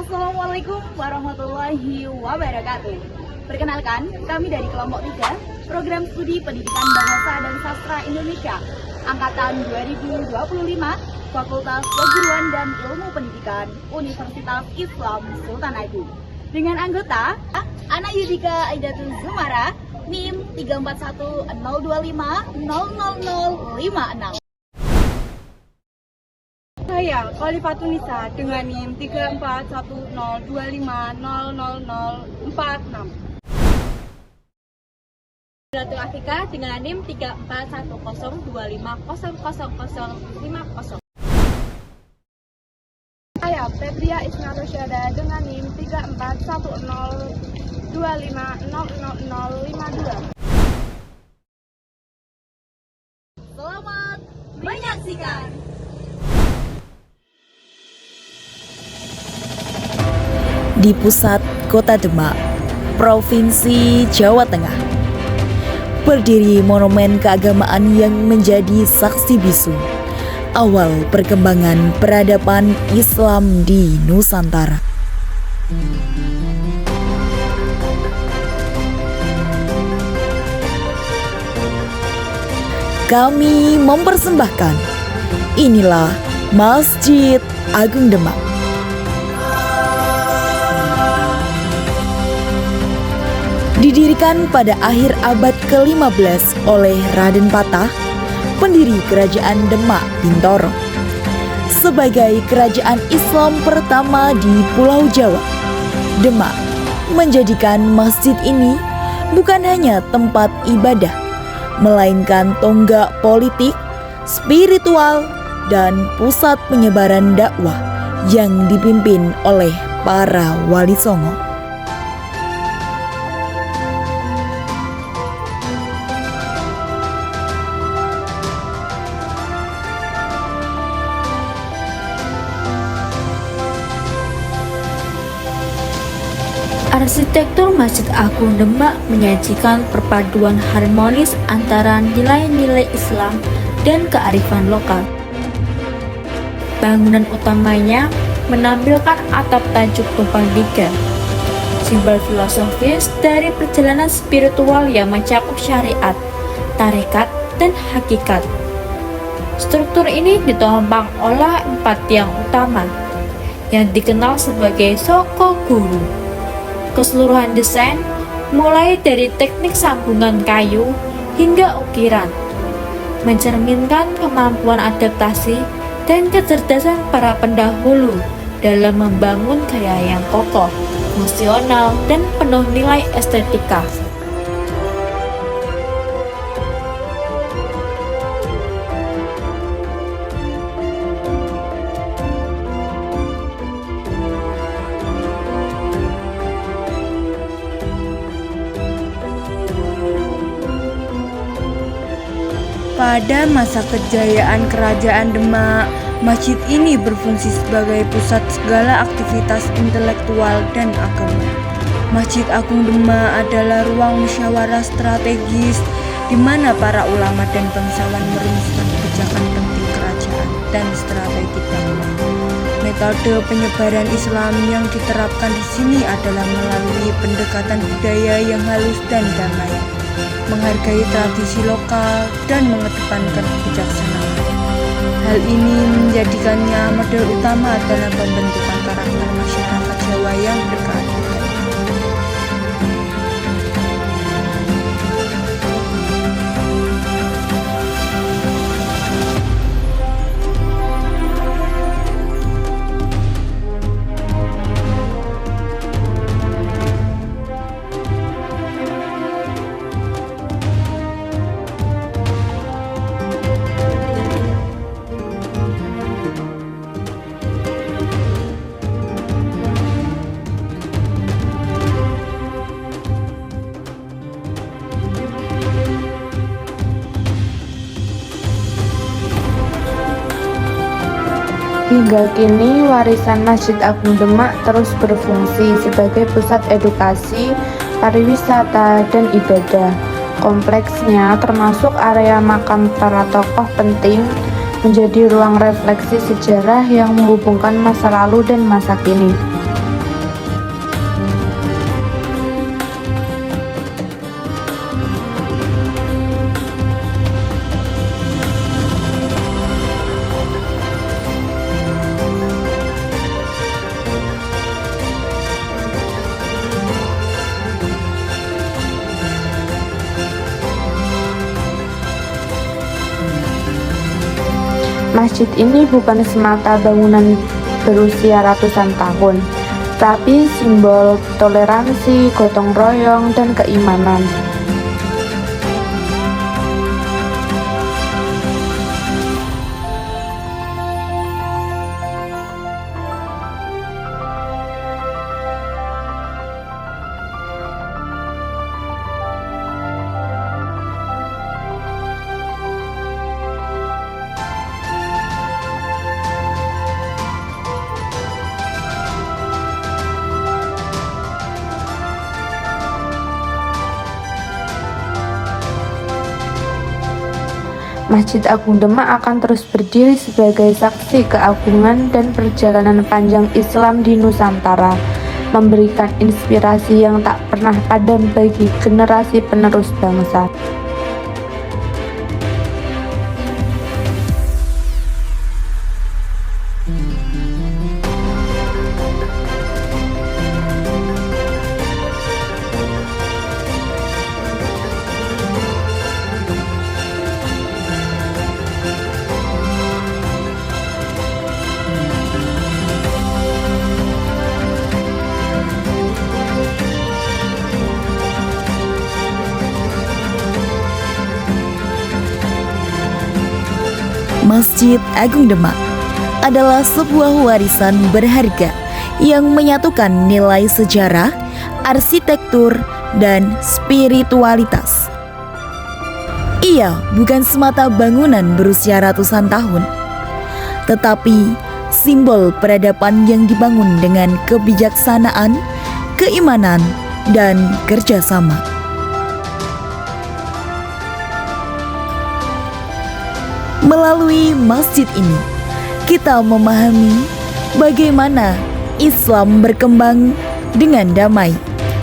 Assalamualaikum warahmatullahi wabarakatuh. Perkenalkan, kami dari kelompok 3, Program Studi Pendidikan Bahasa dan Sastra Indonesia, Angkatan 2025, Fakultas Keguruan dan Ilmu Pendidikan, Universitas Islam Sultan Agung. Dengan anggota, Ana Yudika Aidatul Zumara, NIM 34102500056. Saya Khalifatunisa dengan NIM 34102500046. Ratu Afika dengan NIM 34102500050. Saya Febria Isna Rosyada dengan NIM 34102500052. Selamat menyaksikan. Di pusat kota Demak, Provinsi Jawa Tengah, berdiri monumen keagamaan yang menjadi saksi bisu awal perkembangan peradaban Islam di Nusantara. Kami mempersembahkan inilah Masjid Agung Demak. Didirikan pada akhir abad ke-15 oleh Raden Patah, pendiri Kerajaan Demak Bintoro, sebagai kerajaan Islam pertama di Pulau Jawa. Demak menjadikan masjid ini bukan hanya tempat ibadah, melainkan tonggak politik, spiritual, dan pusat penyebaran dakwah yang dipimpin oleh para wali songo. Arsitektur Masjid Agung Demak menyajikan perpaduan harmonis antara nilai-nilai Islam dan kearifan lokal. Bangunan utamanya menampilkan atap tajuk tumpang tiga, simbol filosofis dari perjalanan spiritual yang mencakup syariat, tarekat, dan hakikat. Struktur ini ditopang oleh 4 tiang utama yang dikenal sebagai soko guru. Keseluruhan desain, mulai dari teknik sambungan kayu hingga ukiran, mencerminkan kemampuan adaptasi dan kecerdasan para pendahulu dalam membangun gaya yang kokoh, fungsional, dan penuh nilai estetika. Pada masa kejayaan Kerajaan Demak, masjid ini berfungsi sebagai pusat segala aktivitas intelektual dan agama. Masjid Agung Demak adalah ruang musyawarah strategis di mana para ulama dan bangsawan merumuskan kebijakan penting kerajaan dan strategi bangsa. Metode penyebaran Islam yang diterapkan di sini adalah melalui pendekatan budaya yang halus dan damai, menghargai tradisi lokal, dan mengedepankan kebijaksanaan. Hal ini menjadikannya model utama dalam pembentukan karakter masyarakat Jawa yang berkeadilan. Hingga kini, warisan Masjid Agung Demak terus berfungsi sebagai pusat edukasi, pariwisata, dan ibadah. Kompleksnya, termasuk area makam para tokoh penting, menjadi ruang refleksi sejarah yang menghubungkan masa lalu dan masa kini. Masjid ini bukan semata bangunan berusia ratusan tahun, tapi simbol toleransi, gotong royong, dan keimanan. Masjid Agung Demak akan terus berdiri sebagai saksi keagungan dan perjalanan panjang Islam di Nusantara, memberikan inspirasi yang tak pernah padam bagi generasi penerus bangsa. Masjid Agung Demak adalah sebuah warisan berharga yang menyatukan nilai sejarah, arsitektur, dan spiritualitas. Ia bukan semata bangunan berusia ratusan tahun, tetapi simbol peradaban yang dibangun dengan kebijaksanaan, keimanan, dan kerjasama. Melalui masjid ini, kita memahami bagaimana Islam berkembang dengan damai,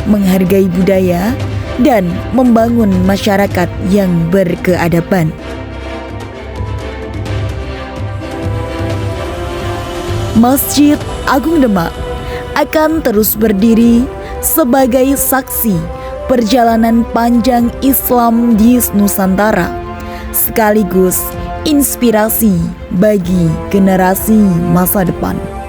menghargai budaya, dan membangun masyarakat yang berkeadaban. Masjid Agung Demak akan terus berdiri sebagai saksi perjalanan panjang Islam di Nusantara, sekaligus inspirasi bagi generasi masa depan.